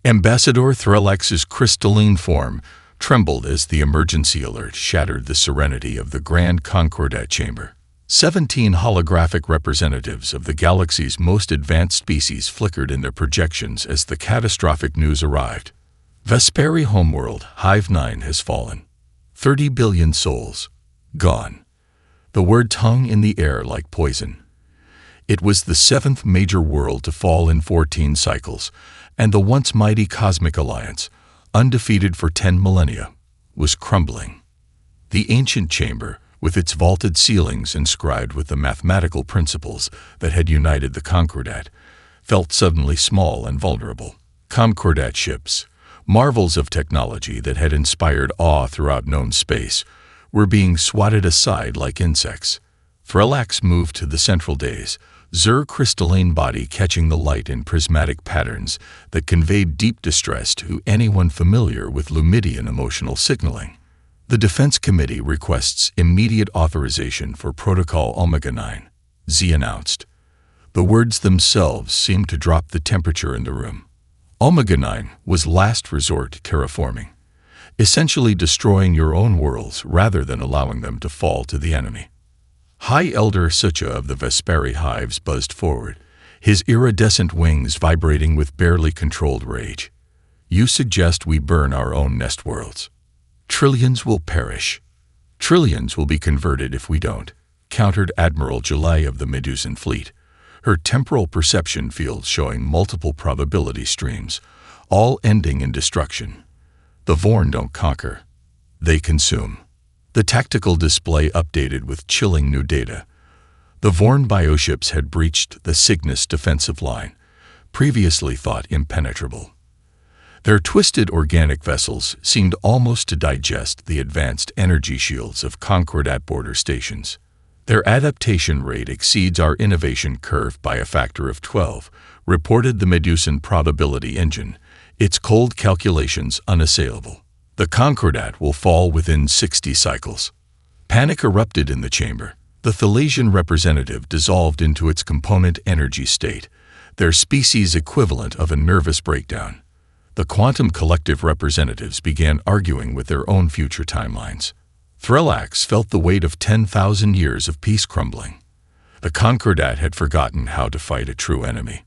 Ambassador Threlex's crystalline form trembled as the emergency alert shattered the serenity of the Grand Concordat chamber. 17 holographic representatives of the galaxy's most advanced species flickered in their projections as the catastrophic news arrived. Vesperi homeworld, Hive 9 has fallen. 30 billion souls. Gone. The word hung in the air like poison. It was the 7th major world to fall in 14 cycles, and the once mighty Cosmic Alliance, undefeated for 10 millennia, was crumbling. The ancient chamber, with its vaulted ceilings inscribed with the mathematical principles that had united the Concordat, felt suddenly small and vulnerable. Concordat ships, marvels of technology that had inspired awe throughout known space, were being swatted aside like insects. Threlax moved to the central days, Zur crystalline body catching the light in prismatic patterns that conveyed deep distress to anyone familiar with Lumidian emotional signaling. The Defense Committee requests immediate authorization for Protocol Omega 9, Z announced. The words themselves seemed to drop the temperature in the room. Omega 9 was last resort terraforming, essentially destroying your own worlds rather than allowing them to fall to the enemy. High Elder Sucha of the Vesperi hives buzzed forward, his iridescent wings vibrating with barely controlled rage. You suggest we burn our own nest worlds. Trillions will perish. Trillions will be converted if we don't, countered Admiral July of the Medusan fleet, her temporal perception field showing multiple probability streams, all ending in destruction. The Vorn don't conquer. They consume. The tactical display updated with chilling new data. The Vorn bioships had breached the Cygnus defensive line, previously thought impenetrable. Their twisted organic vessels seemed almost to digest the advanced energy shields of Concordat border stations. Their adaptation rate exceeds our innovation curve by a factor of 12, reported the Medusan probability engine, its cold calculations unassailable. The Concordat will fall within 60 cycles. Panic erupted in the chamber. The Thalasian representative dissolved into its component energy state, their species equivalent of a nervous breakdown. The quantum collective representatives began arguing with their own future timelines. Threlax felt the weight of 10,000 years of peace crumbling. The Concordat had forgotten how to fight a true enemy.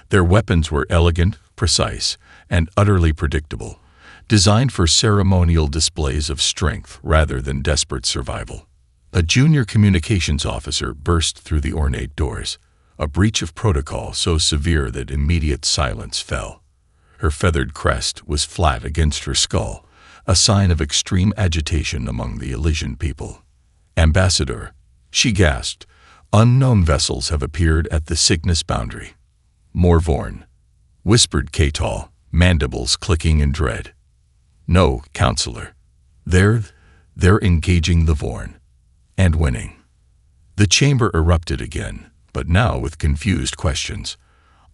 Their weapons were elegant, precise, and utterly predictable, designed for ceremonial displays of strength rather than desperate survival. A junior communications officer burst through the ornate doors, a breach of protocol so severe that immediate silence fell. Her feathered crest was flat against her skull, a sign of extreme agitation among the Elysian people. Ambassador, she gasped, unknown vessels have appeared at the Cygnus boundary. More Vorn, whispered Katal, mandibles clicking in dread. No, Counselor. They're engaging the Vorn. And winning. The chamber erupted again, but now with confused questions.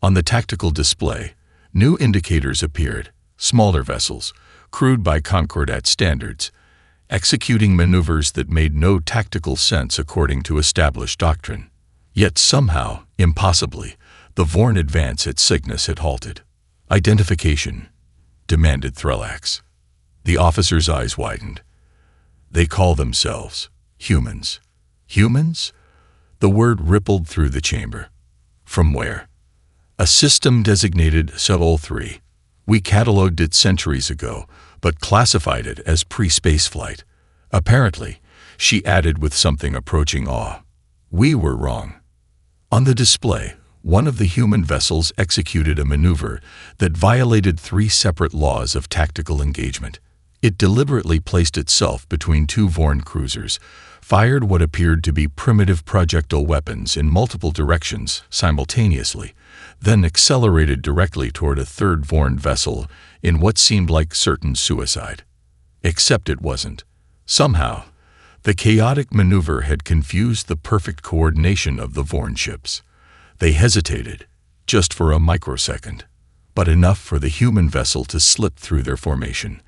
On the tactical display, new indicators appeared, smaller vessels, crewed by Concordat standards, executing maneuvers that made no tactical sense according to established doctrine. Yet somehow, impossibly, the Vorn advance at Cygnus had halted. Identification, demanded Threlax. The officer's eyes widened. They call themselves humans. Humans? The word rippled through the chamber. From where? A system designated Sol 3. We cataloged it centuries ago, but classified it as pre-spaceflight. Apparently, she added with something approaching awe. We were wrong. On the display, one of the human vessels executed a maneuver that violated 3 separate laws of tactical engagement. It deliberately placed itself between 2 Vorn cruisers, fired what appeared to be primitive projectile weapons in multiple directions simultaneously, then accelerated directly toward a 3rd Vorn vessel in what seemed like certain suicide. Except it wasn't. Somehow, the chaotic maneuver had confused the perfect coordination of the Vorn ships. They hesitated, just for a microsecond, but enough for the human vessel to slip through their formation,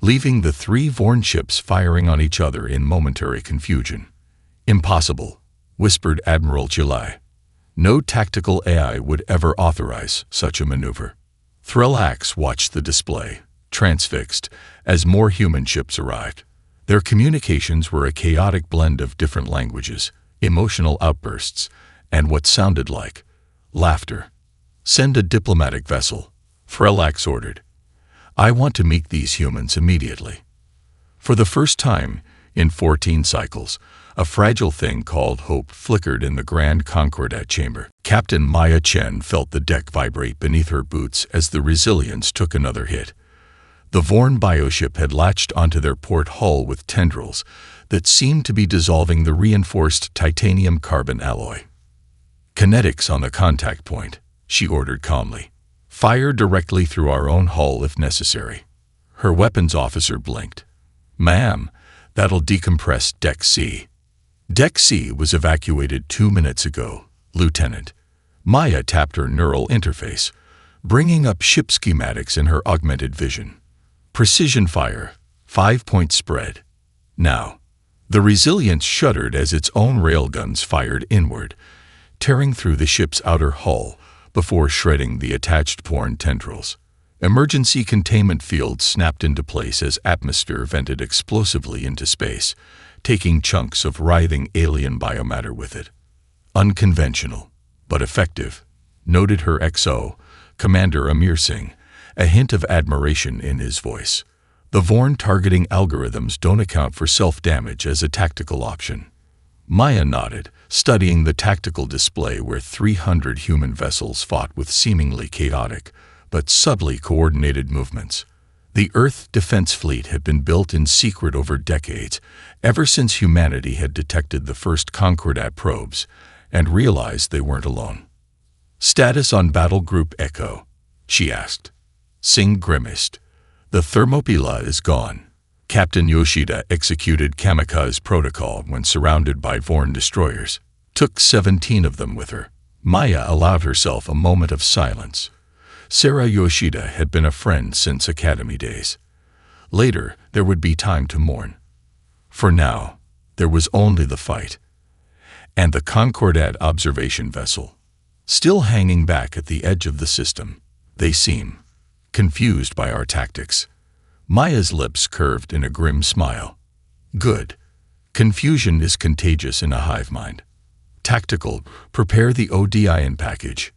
leaving the 3 Vorn ships firing on each other in momentary confusion. Impossible, whispered Admiral July. No tactical AI would ever authorize such a maneuver. Thrillax watched the display, transfixed, as more human ships arrived. Their communications were a chaotic blend of different languages, emotional outbursts, and what sounded like laughter. "Send a diplomatic vessel," Thrillax ordered. "I want to meet these humans immediately." For the first time, in 14 cycles, a fragile thing called hope flickered in the Grand Concordat chamber. Captain Maya Chen felt the deck vibrate beneath her boots as the Resilience took another hit. The Vorn bioship had latched onto their port hull with tendrils that seemed to be dissolving the reinforced titanium-carbon alloy. "Kinetics on the contact point," she ordered calmly. "Fire directly through our own hull if necessary." Her weapons officer blinked. "Ma'am, that'll decompress Deck C." "Deck C was evacuated 2 minutes ago, Lieutenant." Maya tapped her neural interface, bringing up ship schematics in her augmented vision. "Precision fire, 5-point spread." Now, the Resilience shuddered as its own railguns fired inward, tearing through the ship's outer hull before shredding the attached porn tendrils. Emergency containment fields snapped into place as atmosphere vented explosively into space, taking chunks of writhing alien biomatter with it. "Unconventional, but effective," noted her XO, Commander Amir Singh, a hint of admiration in his voice. "The Vorn targeting algorithms don't account for self-damage as a tactical option." Maya nodded, studying the tactical display where 300 human vessels fought with seemingly chaotic, but subtly coordinated movements. The Earth Defense Fleet had been built in secret over decades, ever since humanity had detected the first Concordat probes and realized they weren't alone. "Status on Battle Group Echo?" she asked. Singh grimaced. "The Thermopyla is gone." Captain Yoshida executed kamikaze protocol when surrounded by Vorn destroyers. Took 17 of them with her. Maya allowed herself a moment of silence. Sarah Yoshida had been a friend since academy days. Later, there would be time to mourn. For now, there was only the fight. And the Concordat observation vessel, still hanging back at the edge of the system. "They seem confused by our tactics." Maya's lips curved in a grim smile. "Good. Confusion is contagious in a hive mind." "Tactical, prepare the ODIN package."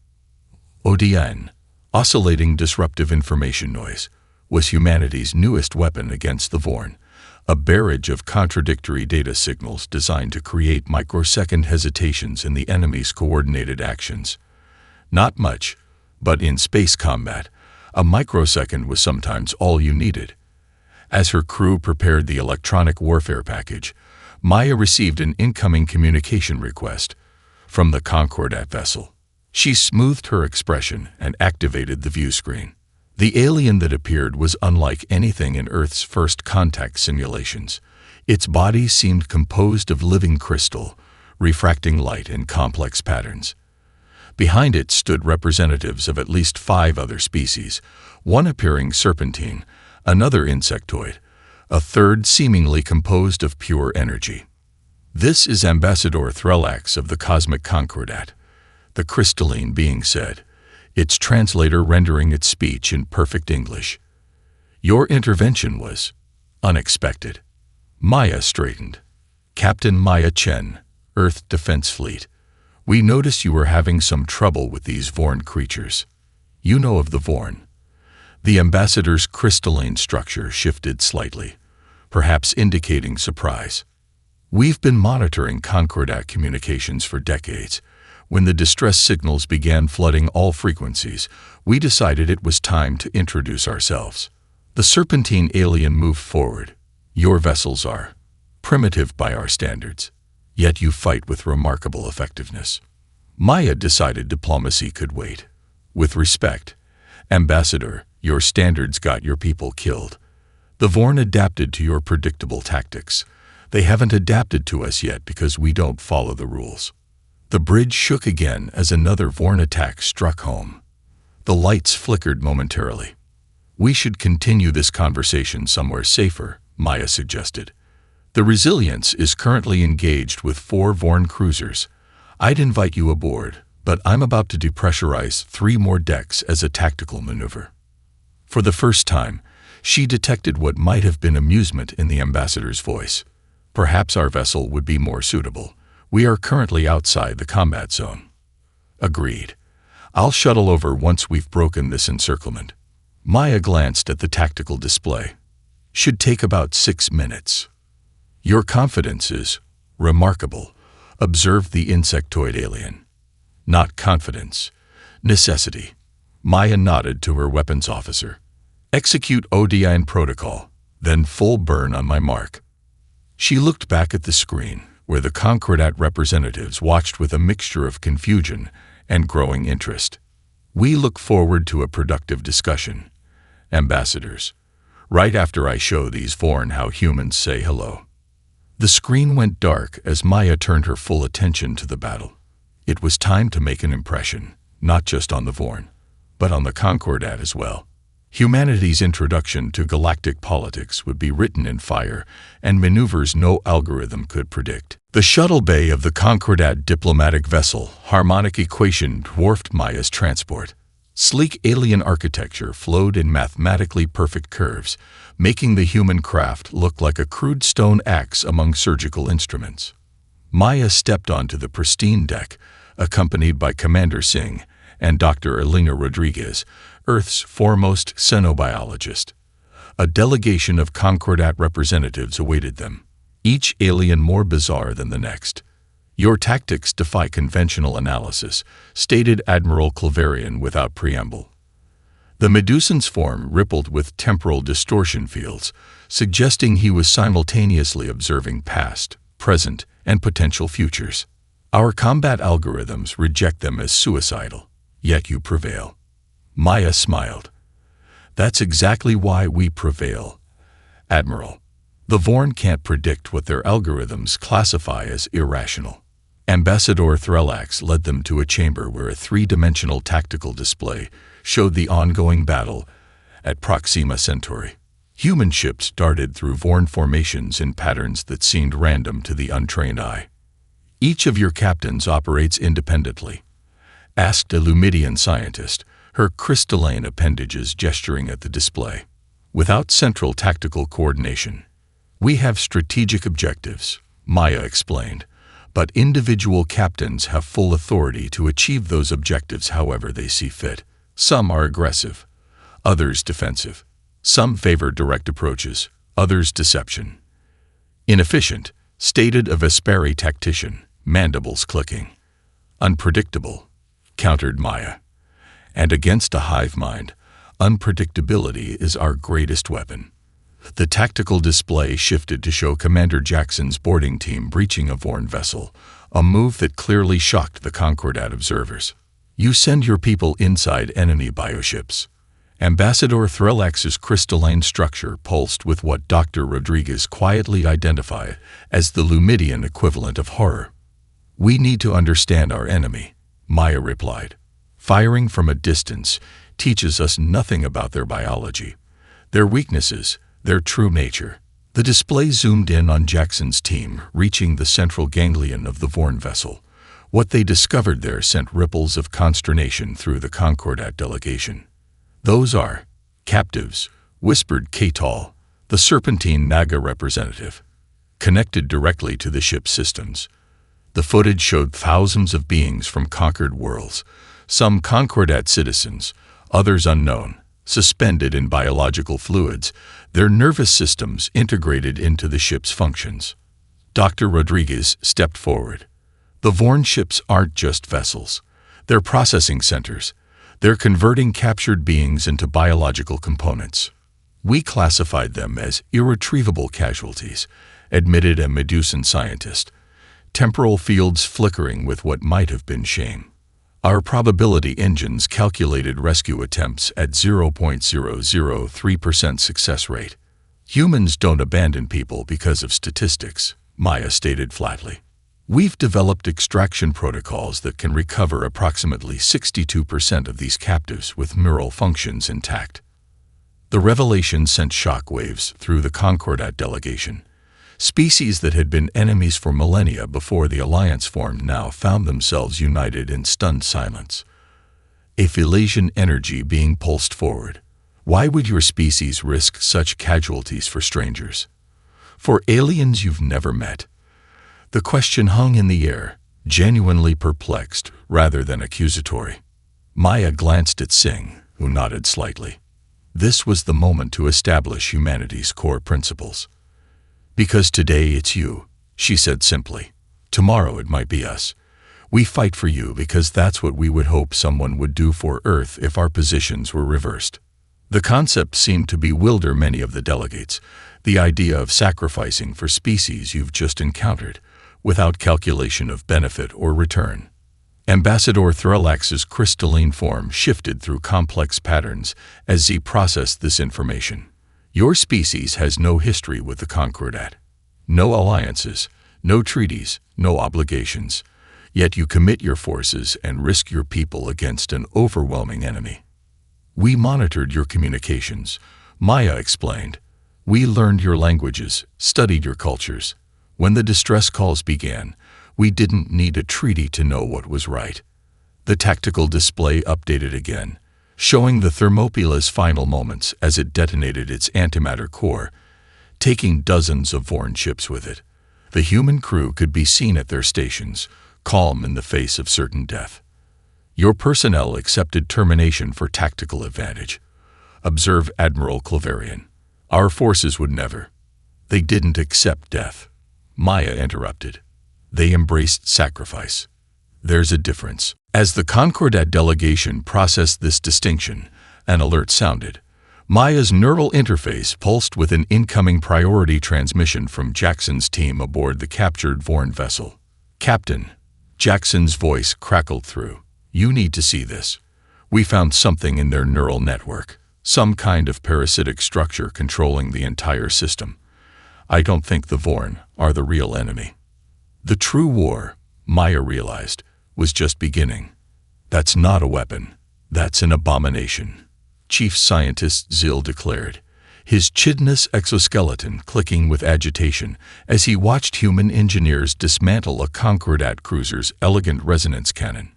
ODIN, oscillating disruptive information noise, was humanity's newest weapon against the Vorn, a barrage of contradictory data signals designed to create microsecond hesitations in the enemy's coordinated actions. Not much, but in space combat, a microsecond was sometimes all you needed. As her crew prepared the electronic warfare package, Maya received an incoming communication request from the Concordat vessel. She smoothed her expression and activated the view screen. The alien that appeared was unlike anything in Earth's first contact simulations. Its body seemed composed of living crystal, refracting light in complex patterns. Behind it stood representatives of at least 5 other species, one appearing serpentine, another insectoid, a third seemingly composed of pure energy. "This is Ambassador Thrillax of the Cosmic Concordat," the crystalline being said, its translator rendering its speech in perfect English. "Your intervention was unexpected." Maya straightened. "Captain Maya Chen, Earth Defense Fleet. We noticed you were having some trouble with these Vorn creatures. You know of the Vorn." The ambassador's crystalline structure shifted slightly, perhaps indicating surprise. "We've been monitoring Concordat communications for decades. When the distress signals began flooding all frequencies, we decided it was time to introduce ourselves." The serpentine alien moved forward. "Your vessels are primitive by our standards, yet you fight with remarkable effectiveness." Maya decided diplomacy could wait. "With respect, Ambassador, your standards got your people killed. The Vorn adapted to your predictable tactics. They haven't adapted to us yet because we don't follow the rules." The bridge shook again as another Vorn attack struck home. The lights flickered momentarily. "We should continue this conversation somewhere safer," Maya suggested. "The Resilience is currently engaged with 4 Vorn cruisers. I'd invite you aboard, but I'm about to depressurize 3 more decks as a tactical maneuver." For the first time, she detected what might have been amusement in the ambassador's voice. Perhaps our vessel would be more suitable. We are currently outside the combat zone. Agreed. I'll shuttle over once we've broken this encirclement. Maya glanced at the tactical display. Should take about 6 minutes. Your confidence is remarkable, observed the insectoid alien. Not confidence. Necessity. Maya nodded to her weapons officer. Execute ODIN protocol, then full burn on my mark. She looked back at the screen, where the Concordat representatives watched with a mixture of confusion and growing interest. We look forward to a productive discussion. Ambassadors. Right after I show these Vorn how humans say hello. The screen went dark as Maya turned her full attention to the battle. It was time to make an impression, not just on the Vorn, but on the Concordat as well. Humanity's introduction to galactic politics would be written in fire and maneuvers no algorithm could predict. The shuttle bay of the Concordat diplomatic vessel, harmonic equation, dwarfed Maya's transport. Sleek alien architecture flowed in mathematically perfect curves, making the human craft look like a crude stone axe among surgical instruments. Maya stepped onto the pristine deck, accompanied by Commander Singh and Dr. Elena Rodriguez, Earth's foremost xenobiologist. A delegation of Concordat representatives awaited them, each alien more bizarre than the next. Your tactics defy conventional analysis, stated Admiral Claverian without preamble. The Medusan's form rippled with temporal distortion fields, suggesting he was simultaneously observing past, present, and potential futures. Our combat algorithms reject them as suicidal, yet you prevail. Maya smiled. That's exactly why we prevail, Admiral. The Vorn can't predict what their algorithms classify as irrational. Ambassador Threllax led them to a chamber where a three-dimensional tactical display showed the ongoing battle at Proxima Centauri. Human ships darted through Vorn formations in patterns that seemed random to the untrained eye. Each of your captains operates independently, asked a Lumidian scientist, her crystalline appendages gesturing at the display. Without central tactical coordination. We have strategic objectives, Maya explained, but individual captains have full authority to achieve those objectives however they see fit. Some are aggressive, others defensive. Some favor direct approaches, others deception. Inefficient, stated a Vesperi tactician, mandibles clicking. Unpredictable, countered Maya. And against a hive mind, unpredictability is our greatest weapon. The tactical display shifted to show Commander Jackson's boarding team breaching a Vorn vessel, a move that clearly shocked the Concordat observers. You send your people inside enemy bioships. Ambassador Threllax's crystalline structure pulsed with what Dr. Rodriguez quietly identified as the Lumidian equivalent of horror. We need to understand our enemy, Maya replied. Firing from a distance teaches us nothing about their biology, their weaknesses, their true nature. The display zoomed in on Jackson's team, reaching the central ganglion of the Vorn vessel. What they discovered there sent ripples of consternation through the Concordat delegation. Those are captives, whispered Katal, the Serpentine Naga representative, connected directly to the ship's systems. The footage showed thousands of beings from conquered worlds, some Concordat citizens, others unknown, suspended in biological fluids, their nervous systems integrated into the ship's functions. Dr. Rodriguez stepped forward. The Vorn ships aren't just vessels. They're processing centers. They're converting captured beings into biological components. We classified them as irretrievable casualties, admitted a Medusan scientist, temporal fields flickering with what might have been shame. Our probability engines calculated rescue attempts at 0.003% success rate. Humans don't abandon people because of statistics, Maya stated flatly. We've developed extraction protocols that can recover approximately 62% of these captives with neural functions intact. The revelation sent shockwaves through the Concordat delegation. Species that had been enemies for millennia before the alliance formed now found themselves united in stunned silence. A Philasian energy being pulsed forward. Why would your species risk such casualties for strangers? For aliens you've never met? The question hung in the air, genuinely perplexed rather than accusatory. Maya glanced at Singh, who nodded slightly. This was the moment to establish humanity's core principles. Because today it's you, she said simply. Tomorrow it might be us. We fight for you because that's what we would hope someone would do for Earth if our positions were reversed. The concept seemed to bewilder many of the delegates, the idea of sacrificing for species you've just encountered, without calculation of benefit or return. Ambassador Thrillax's crystalline form shifted through complex patterns as Z processed this information. Your species has no history with the Concordat. No alliances, no treaties, no obligations. Yet you commit your forces and risk your people against an overwhelming enemy. We monitored your communications, Maya explained. We learned your languages, studied your cultures. When the distress calls began, we didn't need a treaty to know what was right. The tactical display updated again, showing the Thermopyla's final moments as it detonated its antimatter core, taking dozens of Vorn ships with it. The human crew could be seen at their stations, calm in the face of certain death. Your personnel accepted termination for tactical advantage. Observe Admiral Claverian. Our forces would never. They didn't accept death. Maya interrupted. They embraced sacrifice. There's a difference. As the Concordat delegation processed this distinction, an alert sounded. Maya's neural interface pulsed with an incoming priority transmission from Jackson's team aboard the captured Vorn vessel. Captain, Jackson's voice crackled through. You need to see this. We found something in their neural network, some kind of parasitic structure controlling the entire system. I don't think the Vorn are the real enemy. The true war, Maya realized, was just beginning. That's not a weapon. That's an abomination. Chief Scientist Zil declared, his chidnous exoskeleton clicking with agitation as he watched human engineers dismantle a Concordat cruiser's elegant resonance cannon.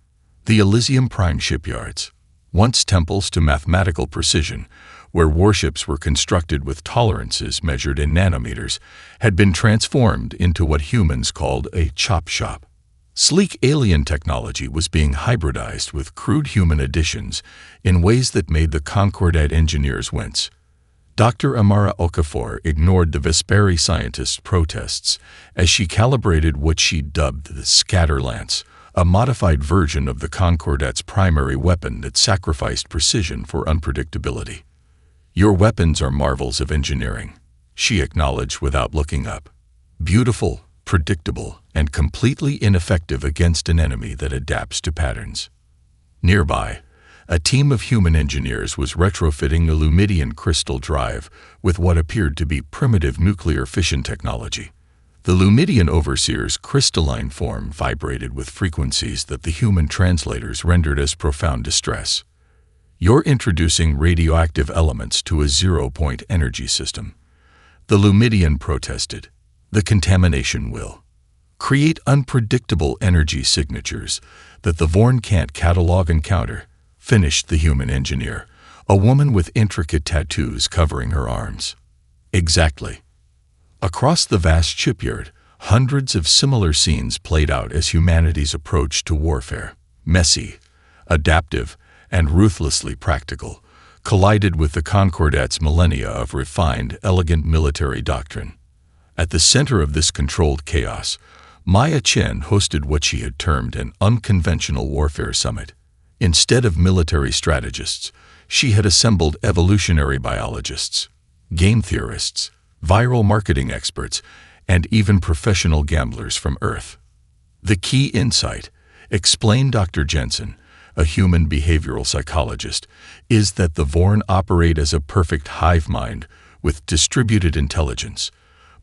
The Elysium Prime shipyards, once temples to mathematical precision, where warships were constructed with tolerances measured in nanometers, had been transformed into what humans called a chop shop. Sleek alien technology was being hybridized with crude human additions in ways that made the Concordat engineers wince. Dr. Amara Okafor ignored the Vesperi scientists' protests as she calibrated what she dubbed the Scatterlance, a modified version of the Concordat's primary weapon that sacrificed precision for unpredictability. Your weapons are marvels of engineering, she acknowledged without looking up. Beautiful, predictable, and completely ineffective against an enemy that adapts to patterns. Nearby, a team of human engineers was retrofitting a Lumidian crystal drive with what appeared to be primitive nuclear fission technology. The Lumidian overseer's crystalline form vibrated with frequencies that the human translators rendered as profound distress. You're introducing radioactive elements to a zero-point energy system. The Lumidian protested. The contamination will create unpredictable energy signatures that the Vorn can't catalog and counter, finished the human engineer, a woman with intricate tattoos covering her arms. Exactly. Across the vast shipyard, hundreds of similar scenes played out as humanity's approach to warfare, messy, adaptive, and ruthlessly practical, collided with the Concordat's millennia of refined, elegant military doctrine. At the center of this controlled chaos, Maya Chen hosted what she had termed an unconventional warfare summit. Instead of military strategists, she had assembled evolutionary biologists, game theorists, viral marketing experts, and even professional gamblers from Earth. The key insight, explained Dr. Jensen, a human behavioral psychologist, is that the Vorn operate as a perfect hive mind with distributed intelligence,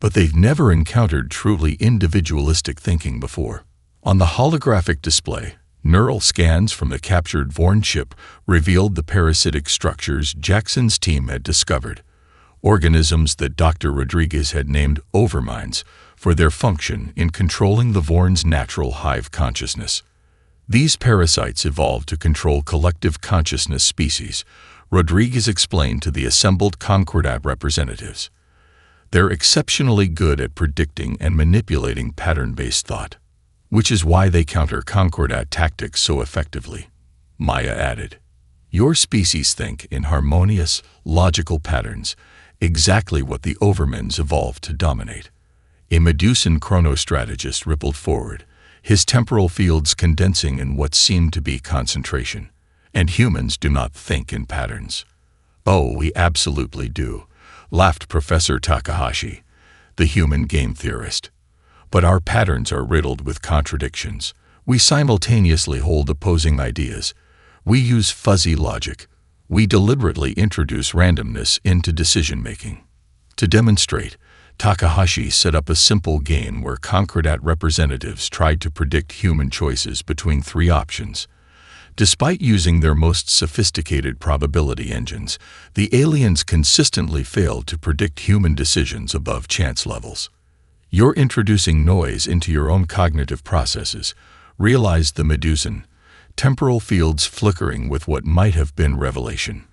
but they've never encountered truly individualistic thinking before. On the holographic display, neural scans from the captured Vorn ship revealed the parasitic structures Jackson's team had discovered, organisms that Dr. Rodriguez had named overminds for their function in controlling the Vorn's natural hive consciousness. These parasites evolved to control collective consciousness species, Rodriguez explained to the assembled Concordat representatives. They're exceptionally good at predicting and manipulating pattern-based thought, which is why they counter Concordat tactics so effectively. Maya added, your species think in harmonious, logical patterns, exactly what the Overmans evolved to dominate. A Medusan chronostrategist rippled forward, his temporal fields condensing in what seemed to be concentration. And humans do not think in patterns. Oh, we absolutely do, laughed Professor Takahashi, the human game theorist. But our patterns are riddled with contradictions. We simultaneously hold opposing ideas. We use fuzzy logic. We deliberately introduce randomness into decision-making. To demonstrate, Takahashi set up a simple game where Concordat representatives tried to predict human choices between three options. Despite using their most sophisticated probability engines, the aliens consistently failed to predict human decisions above chance levels. You're introducing noise into your own cognitive processes, realized the Medusan, temporal fields flickering with what might have been revelation,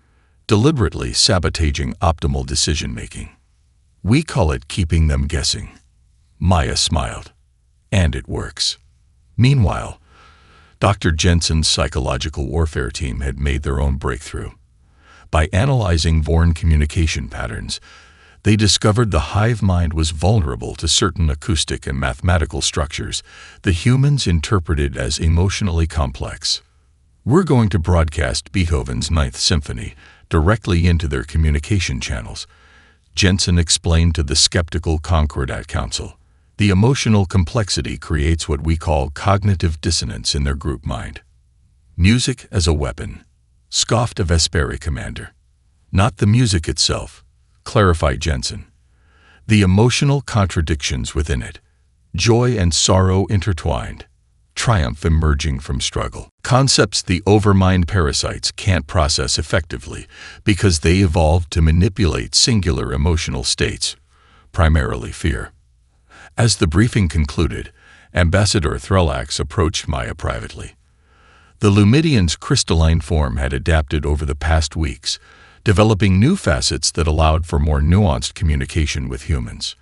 deliberately sabotaging optimal decision-making. We call it keeping them guessing. Maya smiled. And it works. Meanwhile, Dr. Jensen's psychological warfare team had made their own breakthrough. By analyzing Vorn communication patterns, they discovered the hive mind was vulnerable to certain acoustic and mathematical structures the humans interpreted as emotionally complex. We're going to broadcast Beethoven's Ninth Symphony directly into their communication channels, Jensen explained to the skeptical Concordat Council. The emotional complexity creates what we call cognitive dissonance in their group mind. Music as a weapon, scoffed a Vesperi commander. Not the music itself, clarified Jensen. The emotional contradictions within it, joy and sorrow intertwined, triumph emerging from struggle. Concepts the overmind parasites can't process effectively because they evolved to manipulate singular emotional states, primarily fear. As the briefing concluded, Ambassador Threllax approached Maya privately. The Lumidian's crystalline form had adapted over the past weeks, developing new facets that allowed for more nuanced communication with humans.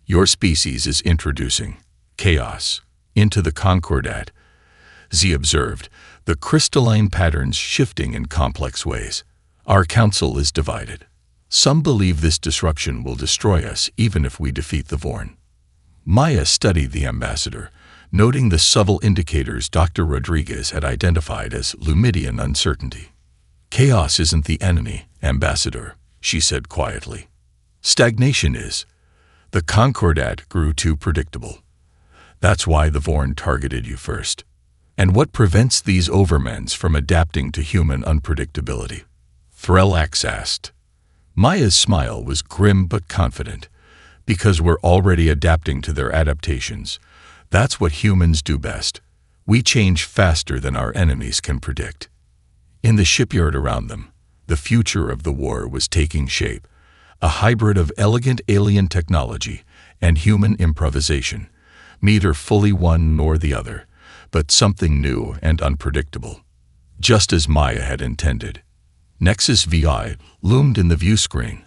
Your species is introducing chaos into the Concordat, Z observed, the crystalline patterns shifting in complex ways. Our council is divided. Some believe this disruption will destroy us even if we defeat the Vorn. Maya studied the ambassador, noting the subtle indicators Dr. Rodriguez had identified as Lumidian uncertainty. Chaos isn't the enemy, Ambassador, she said quietly. Stagnation is. The Concordat grew too predictable. That's why the Vorn targeted you first. And what prevents these overmans from adapting to human unpredictability? Threllax asked. Maya's smile was grim but confident. Because we're already adapting to their adaptations. That's what humans do best. We change faster than our enemies can predict. In the shipyard around them, the future of the war was taking shape, a hybrid of elegant alien technology and human improvisation, neither fully one nor the other, but something new and unpredictable, just as Maya had intended. Nexus VI loomed in the view screen,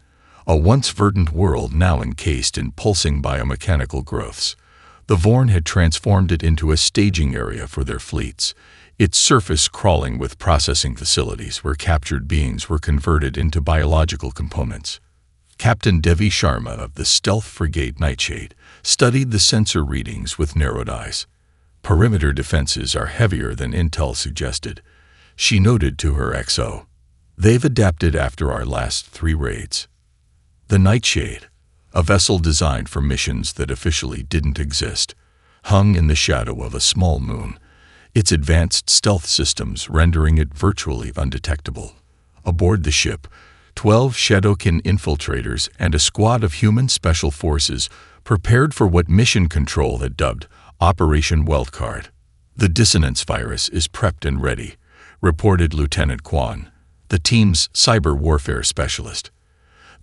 a once verdant world now encased in pulsing biomechanical growths. The Vorn had transformed it into a staging area for their fleets, its surface crawling with processing facilities where captured beings were converted into biological components. Captain Devi Sharma of the stealth frigate Nightshade studied the sensor readings with narrowed eyes. Perimeter defenses are heavier than intel suggested, she noted to her XO. They've adapted after our last 3 raids. The Nightshade, a vessel designed for missions that officially didn't exist, hung in the shadow of a small moon, its advanced stealth systems rendering it virtually undetectable. Aboard the ship, 12 Shadowkin infiltrators and a squad of human special forces prepared for what Mission Control had dubbed Operation Wildcard. The dissonance virus is prepped and ready, reported Lieutenant Kwan, the team's cyber warfare specialist.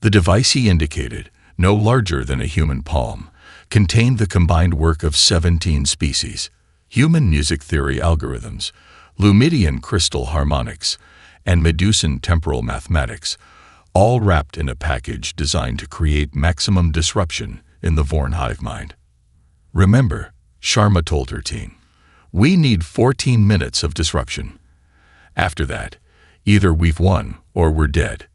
The device he indicated, no larger than a human palm, contained the combined work of 17 species, human music theory algorithms, Lumidian crystal harmonics, and Medusan temporal mathematics, all wrapped in a package designed to create maximum disruption in the Vorn hive mind. "Remember," Sharma told her team, "we need 14 minutes of disruption. After that, either we've won or we're dead."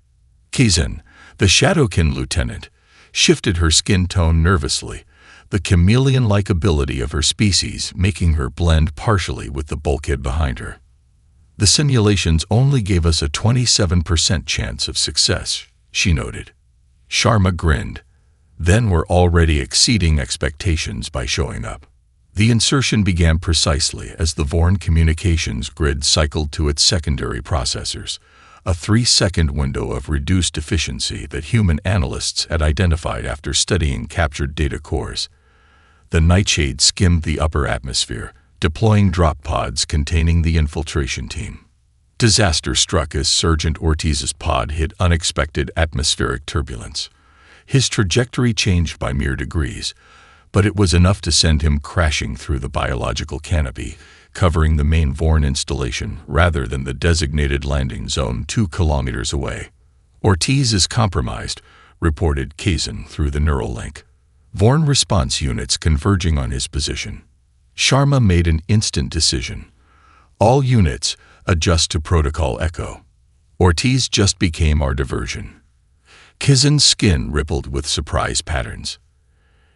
Kizan, the Shadowkin lieutenant, shifted her skin tone nervously, the chameleon-like ability of her species making her blend partially with the bulkhead behind her. "The simulations only gave us a 27% chance of success," she noted. Sharma grinned. "Then we're already exceeding expectations by showing up." The insertion began precisely as the Vorn communications grid cycled to its secondary processors, a 3-second window of reduced efficiency that human analysts had identified after studying captured data cores. The Nightshade skimmed the upper atmosphere, deploying drop pods containing the infiltration team. Disaster struck as Sergeant Ortiz's pod hit unexpected atmospheric turbulence. His trajectory changed by mere degrees, but it was enough to send him crashing through the biological canopy, covering the main Vorn installation rather than the designated landing zone 2 kilometers away. "Ortiz is compromised," reported Kazan through the neural link. Vorn response units converging on his position. Sharma made an instant decision. "All units, adjust to Protocol Echo. Ortiz just became our diversion." Kizan's skin rippled with surprise patterns.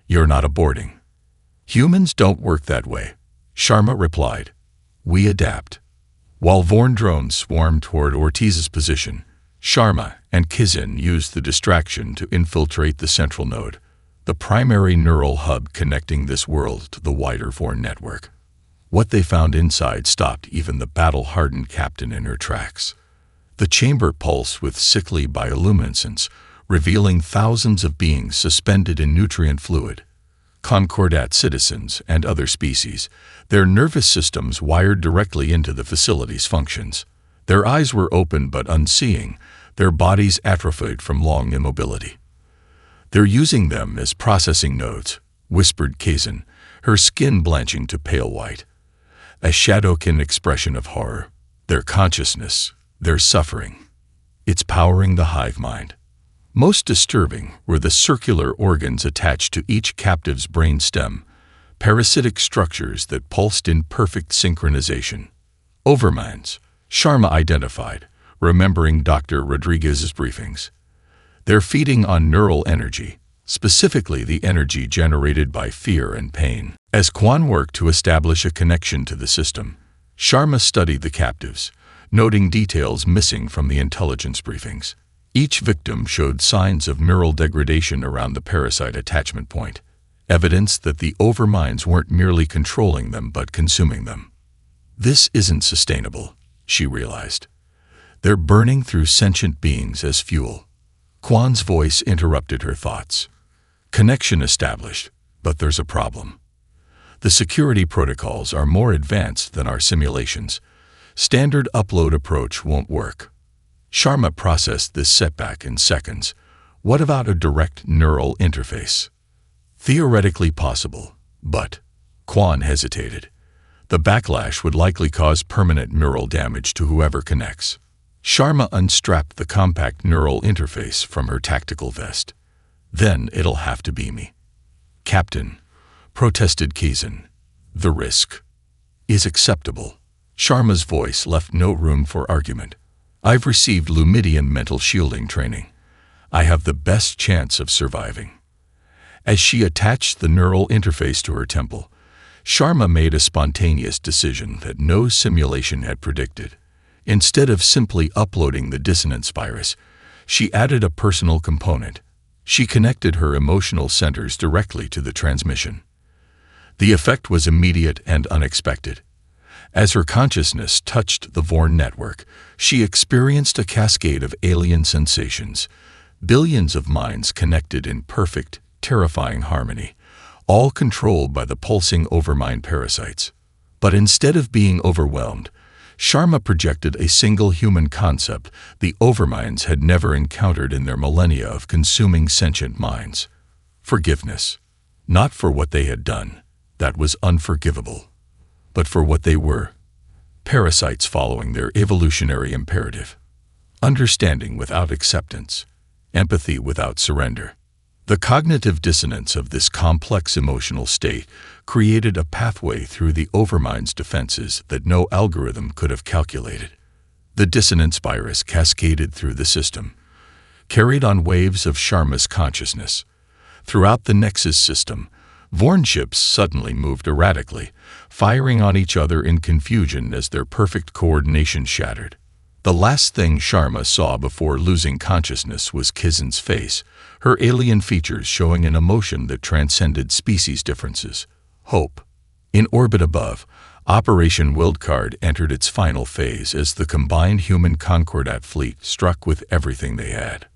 "You're not aborting." "Humans don't work that way," Sharma replied. "We adapt." While Vorn drones swarmed toward Ortiz's position, Sharma and Kizan used the distraction to infiltrate the central node, the primary neural hub connecting this world to the wider Vorn network. What they found inside stopped even the battle-hardened captain in her tracks. The chamber pulsed with sickly bioluminescence, revealing thousands of beings suspended in nutrient fluid. Concordat citizens and other species, their nervous systems wired directly into the facility's functions. Their eyes were open but unseeing, their bodies atrophied from long immobility. "They're using them as processing nodes," whispered Kazan, her skin blanching to pale white. A Shadowkin expression of horror. "Their consciousness, their suffering. It's powering the hive mind." Most disturbing were the circular organs attached to each captive's brain stem, parasitic structures that pulsed in perfect synchronization. "Overminds," Sharma identified, remembering Dr. Rodriguez's briefings. "They're feeding on neural energy, specifically the energy generated by fear and pain." As Quan worked to establish a connection to the system, Sharma studied the captives, noting details missing from the intelligence briefings. Each victim showed signs of neural degradation around the parasite attachment point, evidence that the overminds weren't merely controlling them but consuming them. "This isn't sustainable," she realized. "They're burning through sentient beings as fuel." Quan's voice interrupted her thoughts. "Connection established, but there's a problem. The security protocols are more advanced than our simulations. Standard upload approach won't work." Sharma processed this setback in seconds. "What about a direct neural interface?" "Theoretically possible, but..." Quan hesitated. "The backlash would likely cause permanent neural damage to whoever connects." Sharma unstrapped the compact neural interface from her tactical vest. "Then it'll have to be me." "Captain," protested Kazan, "the risk is acceptable." Sharma's voice left no room for argument. "I've received Lumidian mental shielding training. I have the best chance of surviving." As she attached the neural interface to her temple, Sharma made a spontaneous decision that no simulation had predicted. Instead of simply uploading the dissonance virus, she added a personal component. She connected her emotional centers directly to the transmission. The effect was immediate and unexpected. As her consciousness touched the Vorn network, she experienced a cascade of alien sensations, billions of minds connected in perfect, terrifying harmony, all controlled by the pulsing overmind parasites. But instead of being overwhelmed, Sharma projected a single human concept the overminds had never encountered in their millennia of consuming sentient minds: forgiveness. Not for what they had done, that was unforgivable, but for what they were: parasites following their evolutionary imperative. understanding without acceptance, empathy without surrender. The cognitive dissonance of this complex emotional state created a pathway through the Overmind's defenses that no algorithm could have calculated. The dissonance virus cascaded through the system, carried on waves of Sharma's consciousness. Throughout the Nexus system, Vorn ships suddenly moved erratically, firing on each other in confusion as their perfect coordination shattered. The last thing Sharma saw before losing consciousness was Kizen's face, her alien features showing an emotion that transcended species differences: hope. In orbit above, Operation Wildcard entered its final phase as the combined human Concordat fleet struck with everything they had.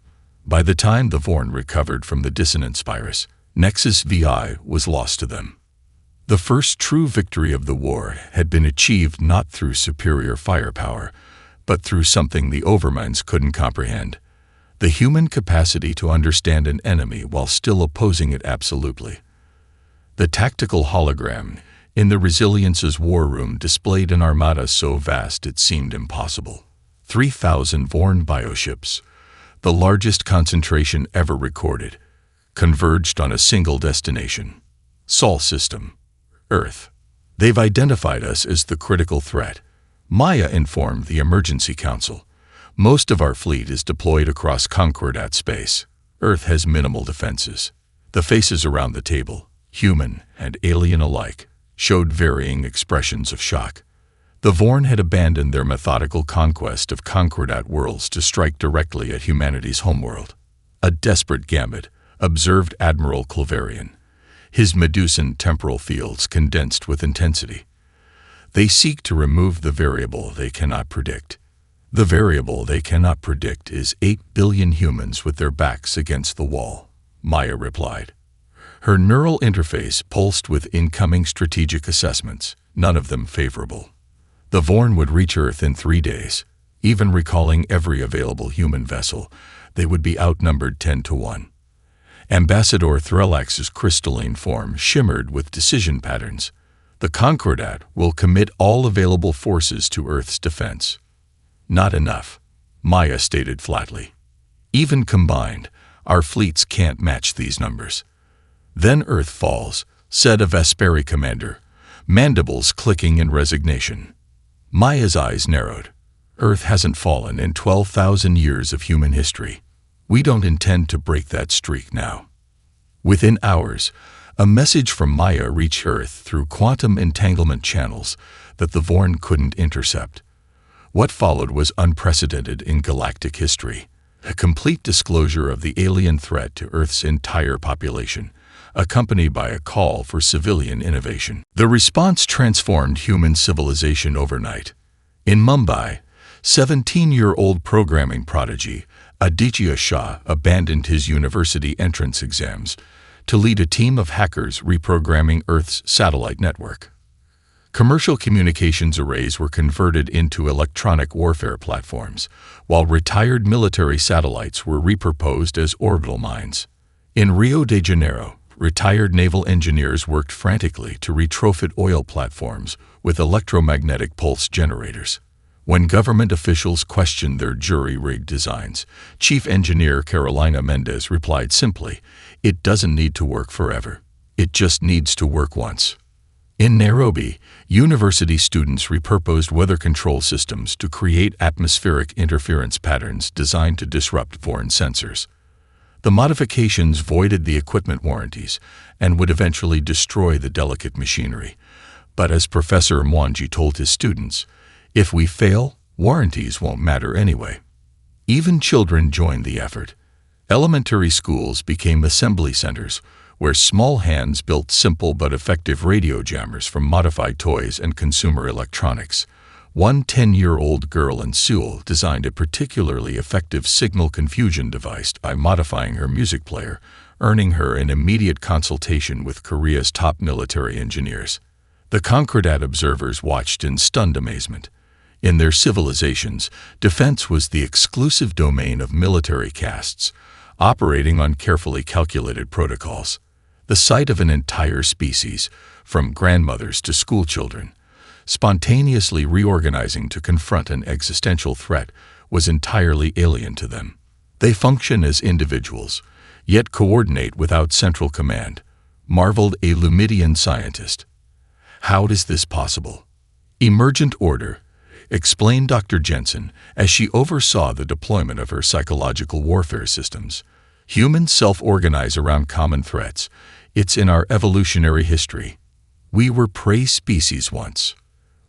By the time the Vorn recovered from the dissonance virus, Nexus VI was lost to them. The first true victory of the war had been achieved not through superior firepower, but through something the Overminds couldn't comprehend: the human capacity to understand an enemy while still opposing it absolutely. The tactical hologram in the Resilience's war room displayed an armada so vast it seemed impossible. 3,000 Vorn bioships, the largest concentration ever recorded, converged on a single destination: Sol system, Earth. They've identified us as the critical threat, Maya informed the Emergency Council. Most of our fleet is deployed across Concordat space. Earth has minimal defenses. The faces around the table, human and alien alike, showed varying expressions of shock. The Vorn had abandoned their methodical conquest of Concordat worlds to strike directly at humanity's homeworld. A desperate gambit, observed Admiral Claverian, his Medusan temporal fields condensed with intensity. They seek to remove the variable they cannot predict. The variable they cannot predict is 8 billion humans with their backs against the wall, Maya replied. Her neural interface pulsed with incoming strategic assessments, none of them favorable. The Vorn would reach Earth in 3 days. Even recalling every available human vessel, they would be outnumbered 10-1. Ambassador Threllax's crystalline form shimmered with decision patterns. The Concordat will commit all available forces to Earth's defense. Not enough, Maya stated flatly. Even combined, our fleets can't match these numbers. Then Earth falls, said a Vesperi commander, mandibles clicking in resignation. Maya's eyes narrowed. Earth hasn't fallen in 12,000 years of human history. We don't intend to break that streak now. Within hours, a message from Maya reached Earth through quantum entanglement channels that the Vorn couldn't intercept. What followed was unprecedented in galactic history: a complete disclosure of the alien threat to Earth's entire population, accompanied by a call for civilian innovation. The response transformed human civilization overnight. In Mumbai, 17-year-old programming prodigy Aditya Shah abandoned his university entrance exams to lead a team of hackers reprogramming Earth's satellite network. Commercial communications arrays were converted into electronic warfare platforms, while retired military satellites were repurposed as orbital mines. In Rio de Janeiro, retired naval engineers worked frantically to retrofit oil platforms with electromagnetic pulse generators. When government officials questioned their jury-rigged designs, Chief Engineer Carolina Mendez replied simply, "It doesn't need to work forever. It just needs to work once." In Nairobi, university students repurposed weather control systems to create atmospheric interference patterns designed to disrupt foreign sensors. The modifications voided the equipment warranties and would eventually destroy the delicate machinery. But as Professor Mwangi told his students, if we fail, warranties won't matter anyway. Even children joined the effort. Elementary schools became assembly centers, where small hands built simple but effective radio jammers from modified toys and consumer electronics. One 10-year-old girl in Seoul designed a particularly effective signal confusion device by modifying her music player, earning her an immediate consultation with Korea's top military engineers. The Concordat observers watched in stunned amazement. In their civilizations, defense was the exclusive domain of military castes, operating on carefully calculated protocols. The sight of an entire species, from grandmothers to schoolchildren, spontaneously reorganizing to confront an existential threat was entirely alien to them. They function as individuals, yet coordinate without central command, marveled a Lumidian scientist. How is this possible? Emergent order, explained Dr. Jensen as she oversaw the deployment of her psychological warfare systems. Humans self-organize around common threats. It's in our evolutionary history. We were prey species once.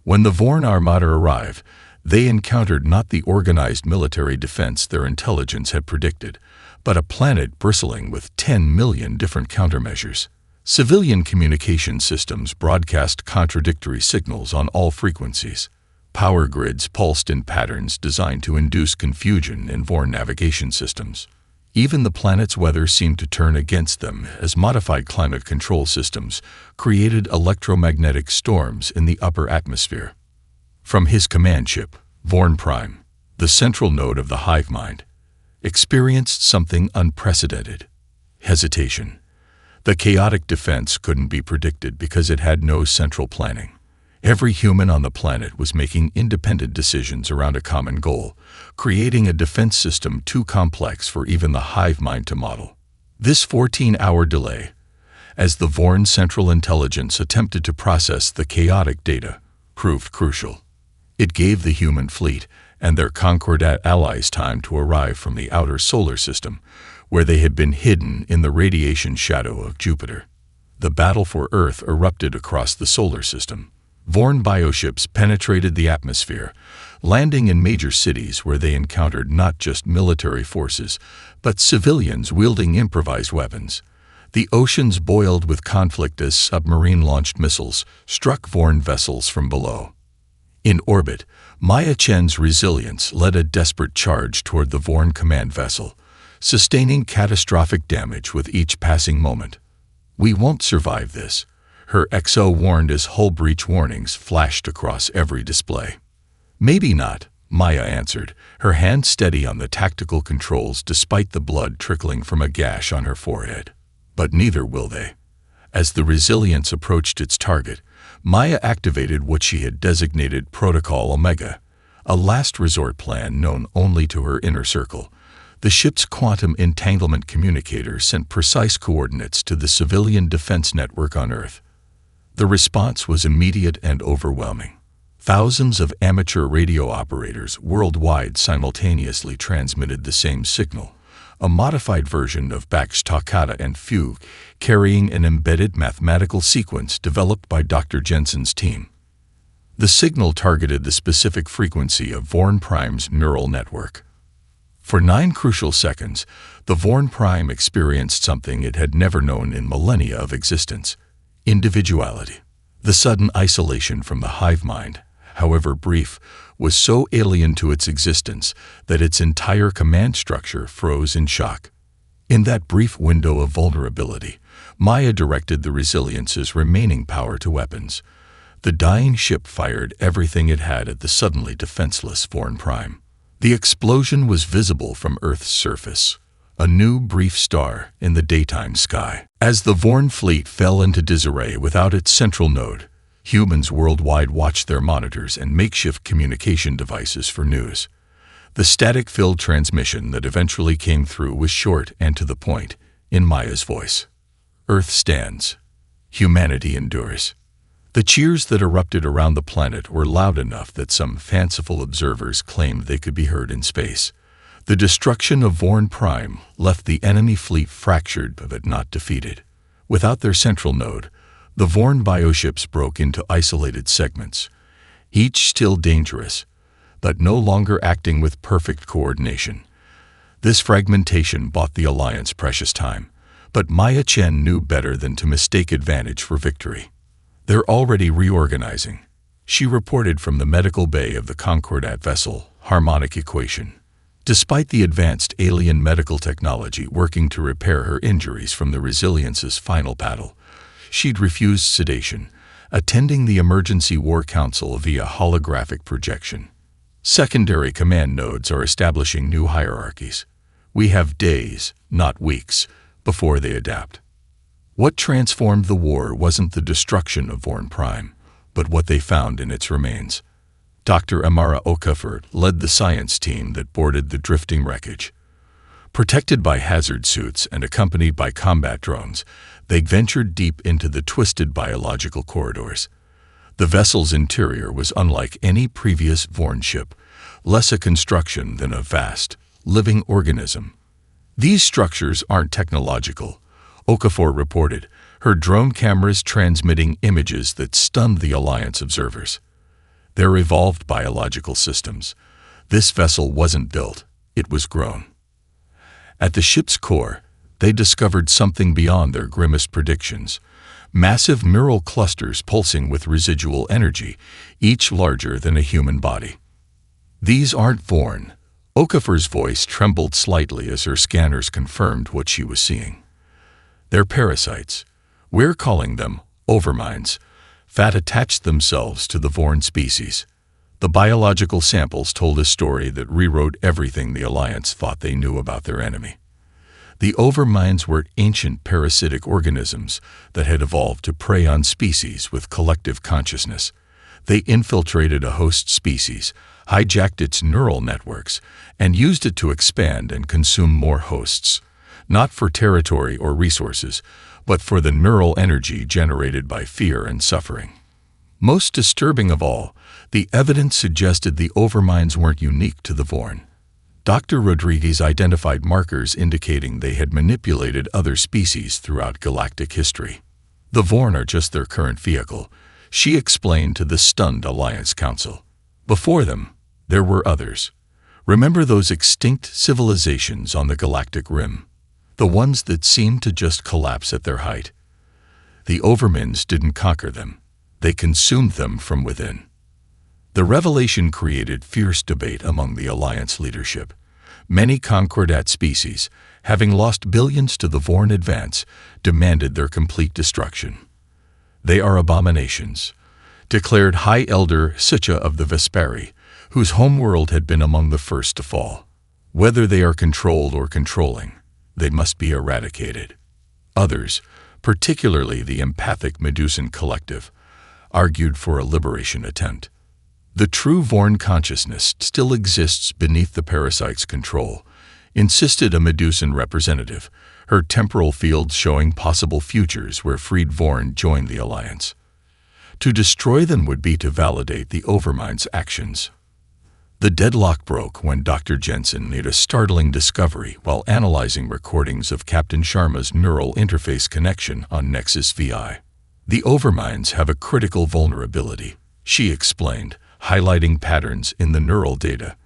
When the Vorn Armada arrived, they encountered not the organized military defense their intelligence had predicted, but a planet bristling with 10 million different countermeasures. Civilian communication systems broadcast contradictory signals on all frequencies. Power grids pulsed in patterns designed to induce confusion in Vorn navigation systems. Even the planet's weather seemed to turn against them as modified climate control systems created electromagnetic storms in the upper atmosphere. From his command ship, Vorn Prime, the central node of the hive mind, experienced something unprecedented: hesitation. The chaotic defense couldn't be predicted because it had no central planning. Every human on the planet was making independent decisions around a common goal, creating a defense system too complex for even the hive mind to model. This 14-hour delay, as the Vorn Central Intelligence attempted to process the chaotic data, proved crucial. It gave the human fleet and their Concordat allies time to arrive from the outer solar system, where they had been hidden in the radiation shadow of Jupiter. The battle for Earth erupted across the solar system. Vorn bioships penetrated the atmosphere, landing in major cities where they encountered not just military forces, but civilians wielding improvised weapons. The oceans boiled with conflict as submarine-launched missiles struck Vorn vessels from below. In orbit, Maya Chen's resilience led a desperate charge toward the Vorn command vessel, sustaining catastrophic damage with each passing moment. "We won't survive this," her XO warned as hull breach warnings flashed across every display. "Maybe not," Maya answered, her hand steady on the tactical controls despite the blood trickling from a gash on her forehead. "But neither will they." As the resilience approached its target, Maya activated what she had designated Protocol Omega, a last resort plan known only to her inner circle. The ship's quantum entanglement communicator sent precise coordinates to the civilian defense network on Earth. The response was immediate and overwhelming. Thousands of amateur radio operators worldwide simultaneously transmitted the same signal, a modified version of Bach's Toccata and Fugue, carrying an embedded mathematical sequence developed by Dr. Jensen's team. The signal targeted the specific frequency of Vorn Prime's neural network. For 9 crucial seconds, the Vorn Prime experienced something it had never known in millennia of existence: individuality. The sudden isolation from the hive mind, however brief, was so alien to its existence that its entire command structure froze in shock. In that brief window of vulnerability, Maya directed the Resilience's remaining power to weapons. The dying ship fired everything it had at the suddenly defenseless Vorn Prime. The explosion was visible from Earth's surface, a new brief star in the daytime sky. As the Vorn fleet fell into disarray without its central node, humans worldwide watched their monitors and makeshift communication devices for news. The static-filled transmission that eventually came through was short and to the point, in Maya's voice. "Earth stands. Humanity endures." The cheers that erupted around the planet were loud enough that some fanciful observers claimed they could be heard in space. The destruction of Vorn Prime left the enemy fleet fractured but not defeated. Without their central node, the Vorn bioships broke into isolated segments, each still dangerous, but no longer acting with perfect coordination. This fragmentation bought the Alliance precious time, but Maya Chen knew better than to mistake advantage for victory. "They're already reorganizing," she reported from the medical bay of the Concordat vessel, Harmonic Equation. Despite the advanced alien medical technology working to repair her injuries from the Resilience's final battle, she'd refused sedation, attending the Emergency War Council via holographic projection. Secondary command nodes are establishing new hierarchies. We have days, not weeks, before they adapt. What transformed the war wasn't the destruction of Vorn Prime, but what they found in its remains. Dr. Amara Okafor led the science team that boarded the drifting wreckage. Protected by hazard suits and accompanied by combat drones, they ventured deep into the twisted biological corridors. The vessel's interior was unlike any previous Vorn ship, less a construction than a vast, living organism. "These structures aren't technological," Okafor reported, her drone cameras transmitting images that stunned the Alliance observers. "They're evolved biological systems. This vessel wasn't built, it was grown." At the ship's core, they discovered something beyond their grimmest predictions. Massive neural clusters pulsing with residual energy, each larger than a human body. "These aren't Vorn." Okafor's voice trembled slightly as her scanners confirmed what she was seeing. "They're parasites. We're calling them overminds. Fat attached themselves to the Vorn species." The biological samples told a story that rewrote everything the Alliance thought they knew about their enemy. The overminds were ancient parasitic organisms that had evolved to prey on species with collective consciousness. They infiltrated a host species, hijacked its neural networks, and used it to expand and consume more hosts, not for territory or resources, but for the neural energy generated by fear and suffering. Most disturbing of all, the evidence suggested the overminds weren't unique to the Vorn. Dr. Rodriguez identified markers indicating they had manipulated other species throughout galactic history. "The Vorn are just their current vehicle," she explained to the stunned Alliance Council. "Before them, there were others. Remember those extinct civilizations on the galactic rim? The ones that seemed to just collapse at their height. The overminds didn't conquer them. They consumed them from within." The revelation created fierce debate among the Alliance leadership. Many Concordat species, having lost billions to the Vorn advance, demanded their complete destruction. "They are abominations," declared High Elder Sitcha of the Vesperi, whose homeworld had been among the first to fall. "Whether they are controlled or controlling, they must be eradicated." Others, particularly the empathic Medusan collective, argued for a liberation attempt. "The true Vorn consciousness still exists beneath the parasite's control," insisted a Medusan representative, her temporal field showing possible futures where freed Vorn joined the Alliance. To destroy them would be to validate the overmind's actions. The deadlock broke when Dr. Jensen made a startling discovery while analyzing recordings of Captain Sharma's neural interface connection on Nexus VI. "The overminds have a critical vulnerability," she explained, highlighting patterns in the neural data.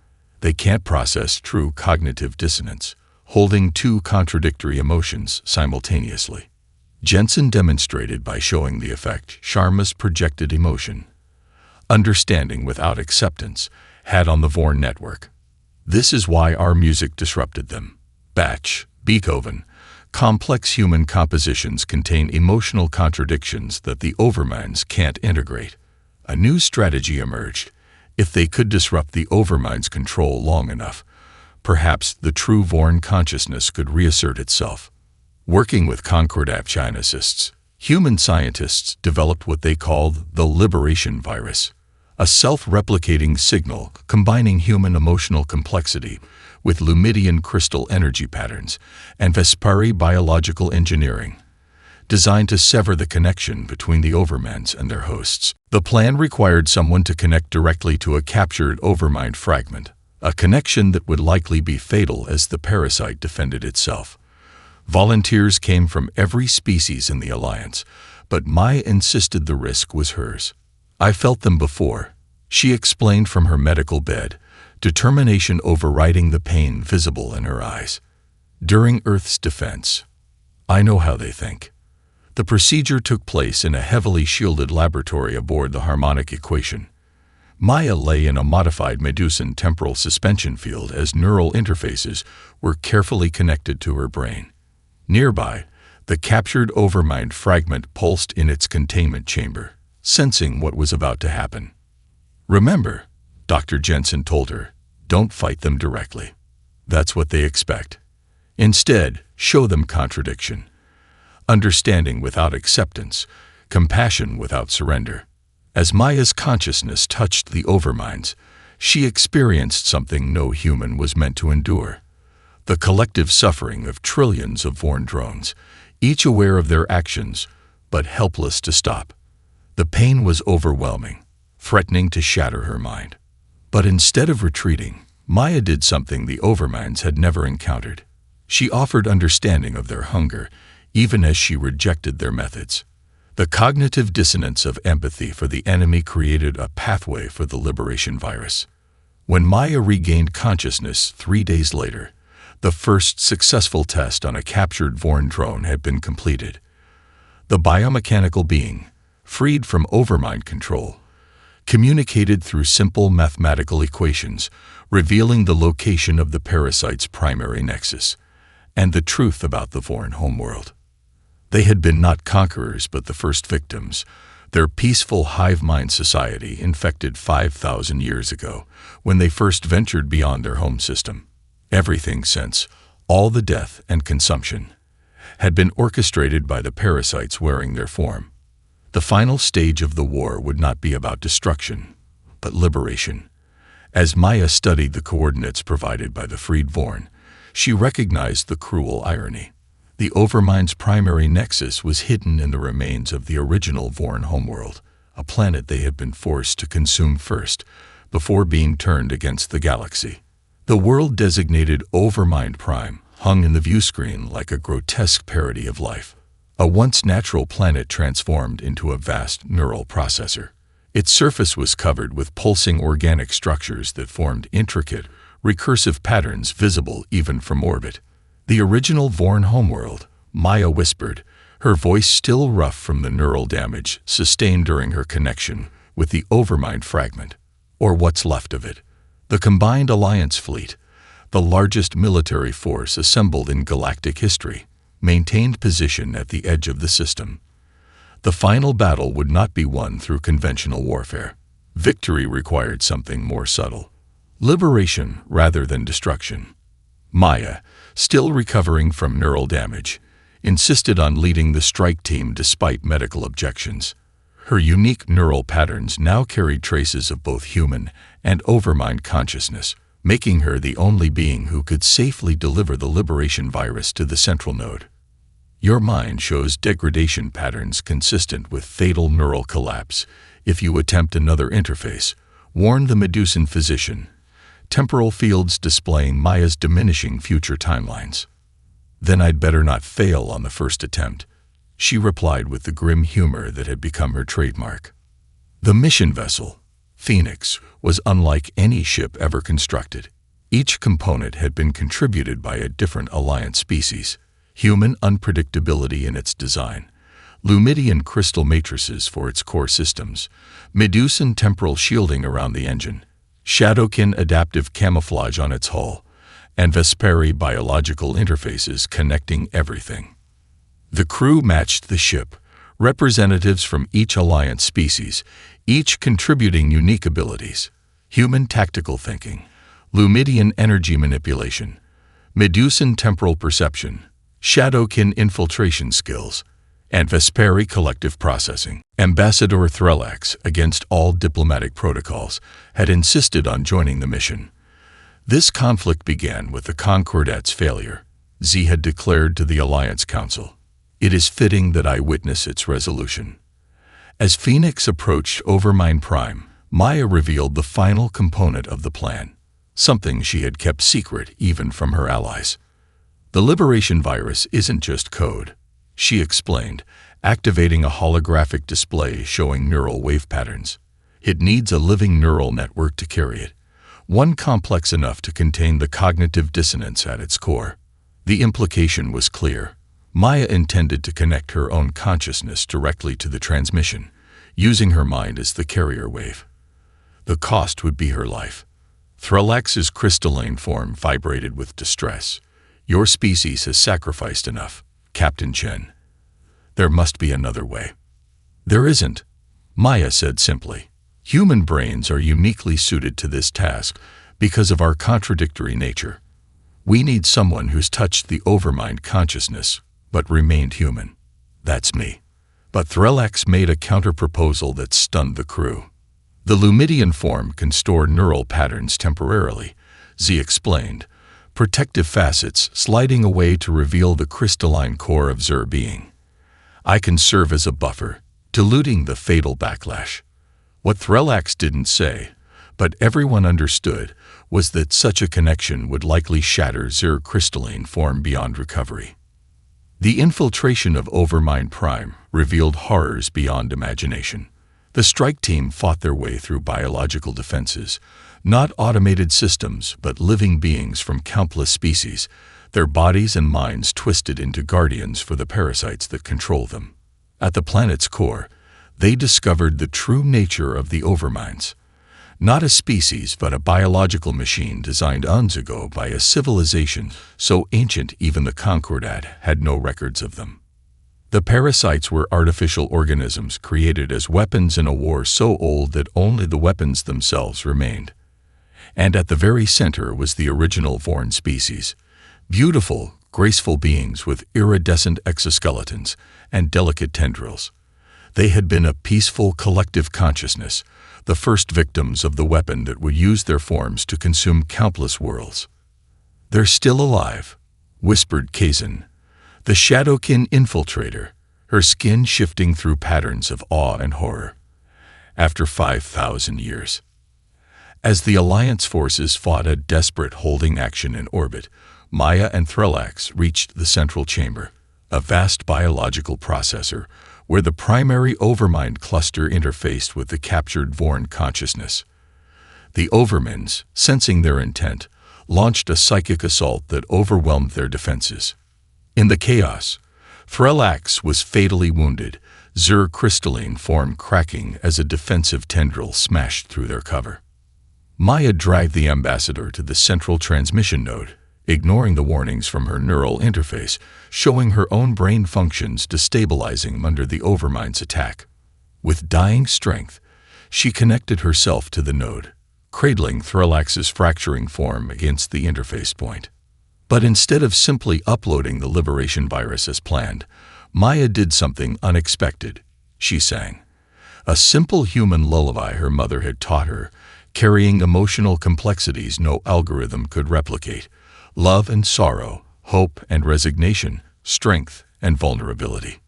"They can't process true cognitive dissonance, holding two contradictory emotions simultaneously." Jensen demonstrated by showing the effect Sharma's projected emotion, understanding without acceptance, had on the Vorn network. "This is why our music disrupted them." Bach, Beethoven, complex human compositions contain emotional contradictions that the overminds can't integrate. A new strategy emerged. If they could disrupt the overmind's control long enough, perhaps the true Vorn consciousness could reassert itself. Working with Concordat geneticists, human scientists developed what they called the liberation virus, a self-replicating signal combining human emotional complexity with Lumidian crystal energy patterns and Vesperi biological engineering, designed to sever the connection between the overminds and their hosts. The plan required someone to connect directly to a captured overmind fragment, a connection that would likely be fatal as the parasite defended itself. Volunteers came from every species in the Alliance, but Maya insisted the risk was hers. "I felt them before," she explained from her medical bed, determination overriding the pain visible in her eyes. "During Earth's defense, I know how they think." The procedure took place in a heavily shielded laboratory aboard the harmonic equation. Maya lay in a modified Medusan temporal suspension field as neural interfaces were carefully connected to her brain. Nearby, the captured overmind fragment pulsed in its containment chamber, sensing what was about to happen. "Remember," Dr. Jensen told her, "don't fight them directly. That's what they expect. Instead, show them contradiction. Understanding without acceptance, compassion without surrender. As Maya's consciousness touched the overminds, she experienced something no human was meant to endure. The collective suffering of trillions of Vorn drones, each aware of their actions, but helpless to stop. The pain was overwhelming, threatening to shatter her mind. But instead of retreating, Maya did something the overminds had never encountered. She offered understanding of their hunger, even as she rejected their methods. The cognitive dissonance of empathy for the enemy created a pathway for the liberation virus. When Maya regained consciousness 3 days later, the first successful test on a captured Vorn drone had been completed. The biomechanical being, freed from overmind control, communicated through simple mathematical equations, revealing the location of the parasite's primary nexus, and the truth about the Vorn homeworld. They had been not conquerors but the first victims, their peaceful hive mind society infected 5,000 years ago, when they first ventured beyond their home system. Everything since, all the death and consumption, had been orchestrated by the parasites wearing their form. The final stage of the war would not be about destruction, but liberation. As Maya studied the coordinates provided by the freed Vorn, she recognized the cruel irony. The Overmind's primary nexus was hidden in the remains of the original Vorn homeworld, a planet they had been forced to consume first, before being turned against the galaxy. The world designated Overmind Prime hung in the viewscreen like a grotesque parody of life. A once natural planet transformed into a vast neural processor. Its surface was covered with pulsing organic structures that formed intricate, recursive patterns visible even from orbit. The original Vorn homeworld, Maya whispered, her voice still rough from the neural damage sustained during her connection with the Overmind fragment, or what's left of it. The combined Alliance fleet, the largest military force assembled in galactic history, maintained position at the edge of the system. The final battle would not be won through conventional warfare. Victory required something more subtle. Liberation rather than destruction. Maya, still recovering from neural damage, insisted on leading the strike team despite medical objections. Her unique neural patterns now carried traces of both human and overmind consciousness, making her the only being who could safely deliver the liberation virus to the central node. Your mind shows degradation patterns consistent with fatal neural collapse if you attempt another interface, warned the Medusan physician, temporal fields displaying Maya's diminishing future timelines. Then I'd better not fail on the first attempt, she replied with the grim humor that had become her trademark. The mission vessel, Phoenix, was unlike any ship ever constructed. Each component had been contributed by a different Alliance species. Human unpredictability in its design, Lumidian crystal matrices for its core systems, Medusan temporal shielding around the engine, Shadowkin adaptive camouflage on its hull, and Vesperi biological interfaces connecting everything. The crew matched the ship, representatives from each Alliance species, each contributing unique abilities: human tactical thinking, Lumidian energy manipulation, Medusan temporal perception, Shadowkin infiltration skills, and Vesperi collective processing. Ambassador Threllax, against all diplomatic protocols, had insisted on joining the mission. This conflict began with the Concordat's failure. Z had declared to the Alliance Council, "It is fitting that I witness its resolution." As Phoenix approached Overmind Prime, Maya revealed the final component of the plan, something she had kept secret even from her allies. The liberation virus isn't just code, she explained, activating a holographic display showing neural wave patterns. It needs a living neural network to carry it, one complex enough to contain the cognitive dissonance at its core. The implication was clear. Maya intended to connect her own consciousness directly to the transmission, using her mind as the carrier wave. The cost would be her life. Threllax's crystalline form vibrated with distress. "Your species has sacrificed enough, Captain Chen. There must be another way." "There isn't," Maya said simply. "Human brains are uniquely suited to this task because of our contradictory nature. We need someone who's touched the overmind consciousness, but remained human. That's me. But Threlax made a counter-proposal that stunned the crew. The Lumidian form can store neural patterns temporarily, Z explained, protective facets sliding away to reveal the crystalline core of Zur being. I can serve as a buffer, diluting the fatal backlash. What Threlax didn't say, but everyone understood, was that such a connection would likely shatter Zur crystalline form beyond recovery. The infiltration of Overmind Prime revealed horrors beyond imagination. The strike team fought their way through biological defenses, not automated systems but living beings from countless species, their bodies and minds twisted into guardians for the parasites that control them. At the planet's core, they discovered the true nature of the Overminds. Not a species but a biological machine designed eons ago by a civilization so ancient even the Concordat had no records of them. The parasites were artificial organisms created as weapons in a war so old that only the weapons themselves remained. And at the very center was the original Vorn species, beautiful, graceful beings with iridescent exoskeletons and delicate tendrils. They had been a peaceful collective consciousness, the first victims of the weapon that would use their forms to consume countless worlds. "They're still alive," whispered Kazan, the Shadowkin infiltrator, her skin shifting through patterns of awe and horror. After 5,000 years. As the Alliance forces fought a desperate holding action in orbit, Maya and Threlax reached the central chamber, a vast biological processor, where the primary Overmind cluster interfaced with the captured Vorn consciousness. The Overminds, sensing their intent, launched a psychic assault that overwhelmed their defenses. In the chaos, Threlax was fatally wounded, Zur crystalline form cracking as a defensive tendril smashed through their cover. Maya dragged the ambassador to the central transmission node, ignoring the warnings from her neural interface, showing her own brain functions destabilizing under the Overmind's attack. With dying strength, she connected herself to the node, cradling Threlax's fracturing form against the interface point. But instead of simply uploading the liberation virus as planned, Maya did something unexpected. She sang a simple human lullaby her mother had taught her, carrying emotional complexities no algorithm could replicate: love and sorrow, hope and resignation, strength and vulnerability.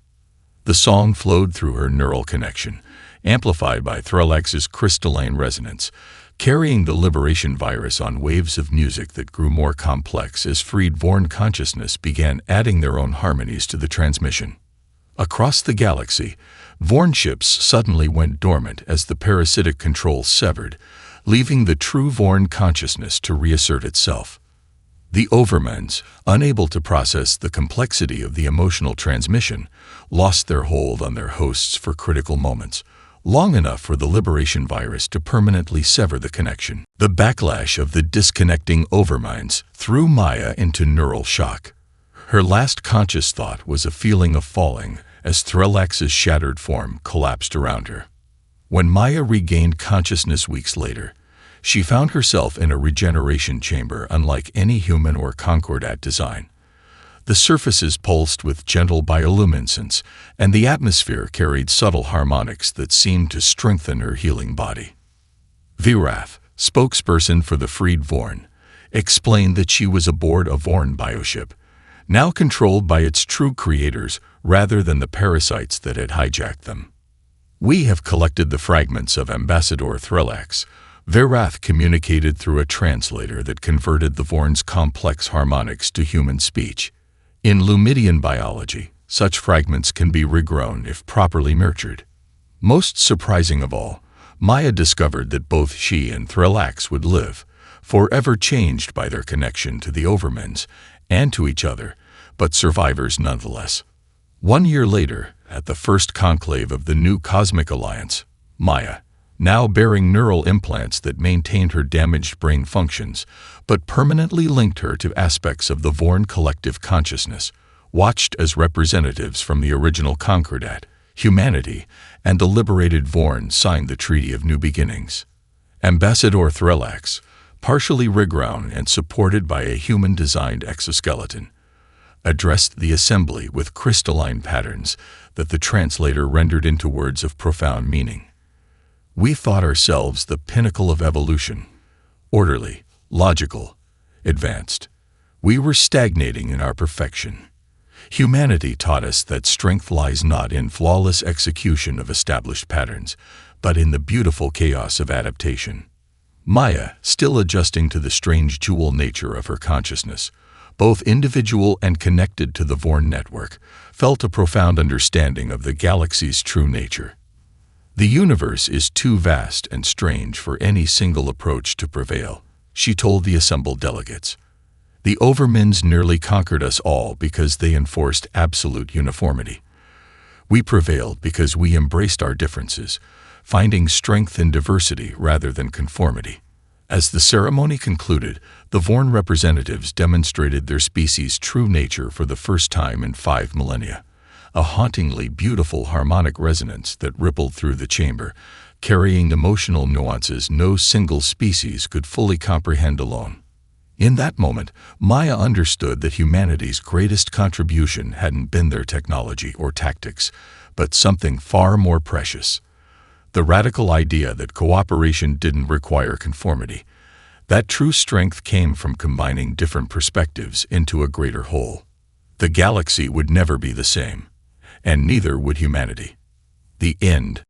The song flowed through her neural connection, amplified by Threlax's crystalline resonance, carrying the liberation virus on waves of music that grew more complex as freed Vorn consciousness began adding their own harmonies to the transmission. Across the galaxy, Vorn ships suddenly went dormant as the parasitic control severed, leaving the true Vorn consciousness to reassert itself. The Overminds, unable to process the complexity of the emotional transmission, lost their hold on their hosts for critical moments, long enough for the liberation virus to permanently sever the connection. The backlash of the disconnecting Overminds threw Maya into neural shock. Her last conscious thought was a feeling of falling as Threlax's shattered form collapsed around her. When Maya regained consciousness weeks later, she found herself in a regeneration chamber unlike any human or Concordat design. The surfaces pulsed with gentle bioluminescence, and the atmosphere carried subtle harmonics that seemed to strengthen her healing body. Virath, spokesperson for the freed Vorn, explained that she was aboard a Vorn bioship, now controlled by its true creators rather than the parasites that had hijacked them. "We have collected the fragments of Ambassador Threlax," Virath communicated through a translator that converted the Vorn's complex harmonics to human speech. In Lumidian biology, such fragments can be regrown if properly nurtured. Most surprising of all, Maya discovered that both she and Threlax would live, forever changed by their connection to the Overminds and to each other, but survivors nonetheless. 1 year later, at the first conclave of the new Cosmic Alliance, Maya, now bearing neural implants that maintained her damaged brain functions, but permanently linked her to aspects of the Vorn collective consciousness, watched as representatives from the original Concordat, humanity, and the liberated Vorn signed the Treaty of New Beginnings. Ambassador Threlax, partially regrown and supported by a human-designed exoskeleton, addressed the assembly with crystalline patterns that the translator rendered into words of profound meaning. We thought ourselves the pinnacle of evolution, orderly, logical, advanced. We were stagnating in our perfection. Humanity taught us that strength lies not in flawless execution of established patterns, but in the beautiful chaos of adaptation. Maya, still adjusting to the strange dual nature of her consciousness, both individual and connected to the Vorn network, felt a profound understanding of the galaxy's true nature. The universe is too vast and strange for any single approach to prevail, she told the assembled delegates. The Overmans nearly conquered us all because they enforced absolute uniformity. We prevailed because we embraced our differences, finding strength in diversity rather than conformity. As the ceremony concluded, the Vorn representatives demonstrated their species' true nature for the first time in 5 millennia, a hauntingly beautiful harmonic resonance that rippled through the chamber, carrying emotional nuances no single species could fully comprehend alone. In that moment, Maya understood that humanity's greatest contribution hadn't been their technology or tactics, but something far more precious. The radical idea that cooperation didn't require conformity. That true strength came from combining different perspectives into a greater whole. The galaxy would never be the same, and neither would humanity. The end.